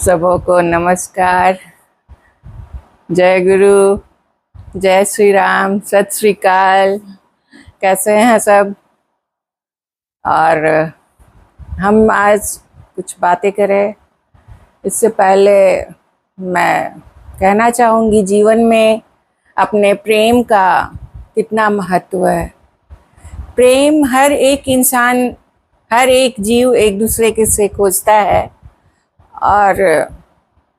सबों को नमस्कार। जय गुरु, जय श्री राम, सत श्री अकाल। कैसे हैं सब? और हम आज कुछ बातें करें। इससे पहले मैं कहना चाहूँगी जीवन में अपने प्रेम का कितना महत्व है। प्रेम हर एक इंसान, हर एक जीव एक दूसरे के से खोजता है और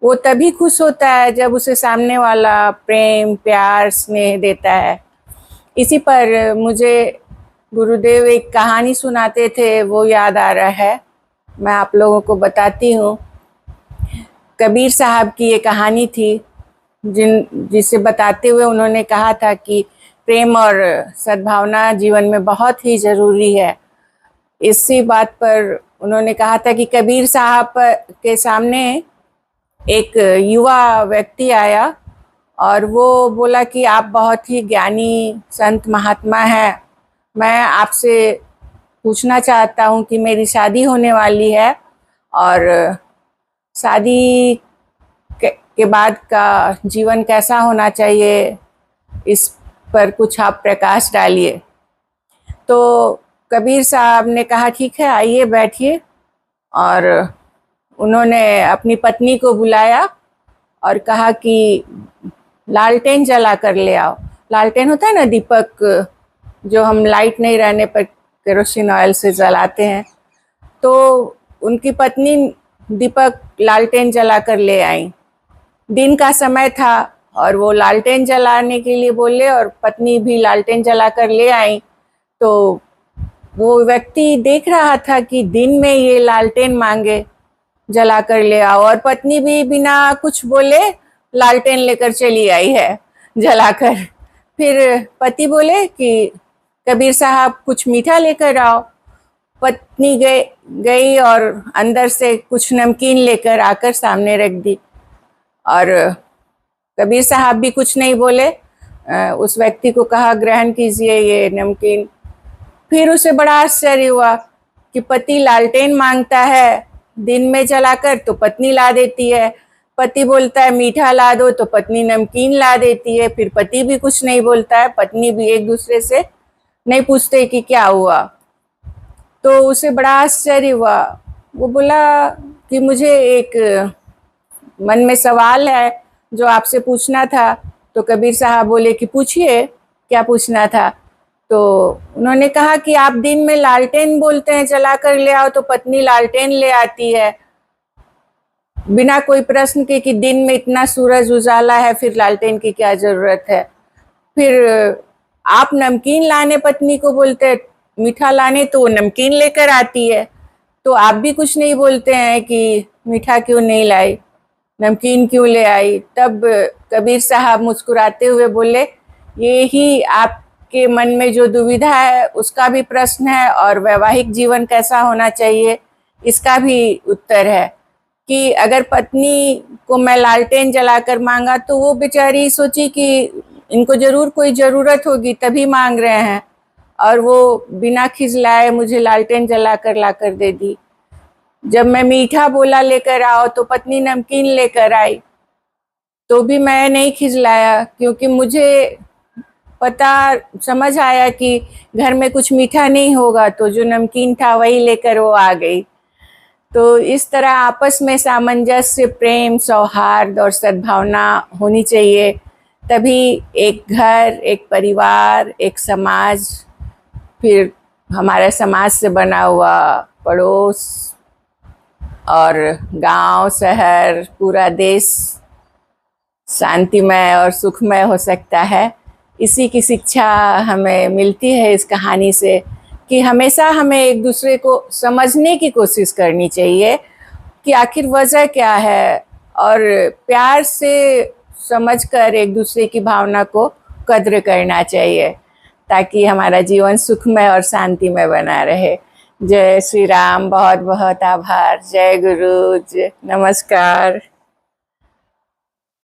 वो तभी खुश होता है जब उसे सामने वाला प्रेम, प्यार, स्नेह देता है। इसी पर मुझे गुरुदेव एक कहानी सुनाते थे, वो याद आ रहा है, मैं आप लोगों को बताती हूँ। कबीर साहब की ये कहानी थी जिसे बताते हुए उन्होंने कहा था कि प्रेम और सद्भावना जीवन में बहुत ही ज़रूरी है। इसी बात पर उन्होंने कहा था कि कबीर साहब के सामने एक युवा व्यक्ति आया और वो बोला कि आप बहुत ही ज्ञानी संत महात्मा हैं, मैं आपसे पूछना चाहता हूँ कि मेरी शादी होने वाली है और शादी के बाद का जीवन कैसा होना चाहिए, इस पर कुछ आप प्रकाश डालिए। तो कबीर साहब ने कहा ठीक है, आइए बैठिए। और उन्होंने अपनी पत्नी को बुलाया और कहा कि लालटेन जला कर ले आओ। लालटेन होता है ना, दीपक जो हम लाइट नहीं रहने पर केरोसिन ऑयल से जलाते हैं। तो उनकी पत्नी दीपक लालटेन जला कर ले आई। दिन का समय था और वो लालटेन जलाने के लिए बोले और पत्नी भी लालटेन जला कर ले आई। तो वो व्यक्ति देख रहा था कि दिन में ये लालटेन मांगे जला कर ले आओ, और पत्नी भी बिना कुछ बोले लालटेन लेकर चली आई है जलाकर। फिर पति बोले कि कबीर साहब कुछ मीठा लेकर आओ। पत्नी गई और अंदर से कुछ नमकीन लेकर आकर सामने रख दी और कबीर साहब भी कुछ नहीं बोले। उस व्यक्ति को कहा ग्रहण कीजिए ये नमकीन। फिर उसे बड़ा आश्चर्य हुआ कि पति लालटेन मांगता है दिन में जलाकर तो पत्नी ला देती है, पति बोलता है मीठा ला दो तो पत्नी नमकीन ला देती है। फिर पति भी कुछ नहीं बोलता है, पत्नी भी एक दूसरे से नहीं पूछते कि क्या हुआ। तो उसे बड़ा आश्चर्य हुआ। वो बोला कि मुझे एक मन में सवाल है जो आपसे पूछना था। तो कबीर साहब बोले कि पूछिए, क्या पूछना था। तो उन्होंने कहा कि आप दिन में लालटेन बोलते हैं जला कर ले आओ तो पत्नी लालटेन ले आती है, बिना कोई प्रश्न के कि दिन में इतना सूरज उजाला है, फिर लालटेन की क्या जरूरत है। फिर आप नमकीन लाने पत्नी को बोलते हैं, मीठा लाने तो वो नमकीन लेकर आती है, तो आप भी कुछ नहीं बोलते हैं कि मीठा क्यों नहीं लाई, नमकीन क्यों ले आई। तब कबीर साहब मुस्कुराते हुए बोले ये ही आपके मन में जो दुविधा है उसका भी प्रश्न है और वैवाहिक जीवन कैसा होना चाहिए इसका भी उत्तर है। कि अगर पत्नी को मैं लालटेन जलाकर मांगा तो वो बेचारी सोची कि इनको जरूर कोई ज़रूरत होगी तभी मांग रहे हैं, और वो बिना खिजलाए मुझे लालटेन जलाकर लाकर दे दी। जब मैं मीठा बोला लेकर आओ तो पत्नी नमकीन लेकर आई, तो भी मैं नहीं खिजलाया क्योंकि मुझे पता समझ आया कि घर में कुछ मीठा नहीं होगा, तो जो नमकीन था वही लेकर वो आ गई। तो इस तरह आपस में सामंजस्य, प्रेम, सौहार्द और सद्भावना होनी चाहिए, तभी एक घर, एक परिवार, एक समाज, फिर हमारे समाज से बना हुआ पड़ोस और गांव, शहर, पूरा देश शांतिमय और सुखमय हो सकता है। इसी की शिक्षा हमें मिलती है इस कहानी से कि हमेशा हमें एक दूसरे को समझने की कोशिश करनी चाहिए कि आखिर वजह क्या है, और प्यार से समझकर एक दूसरे की भावना को कद्र करना चाहिए ताकि हमारा जीवन सुखमय और शांतिमय बना रहे। जय श्री राम, बहुत बहुत आभार। जय गुरु, नमस्कार।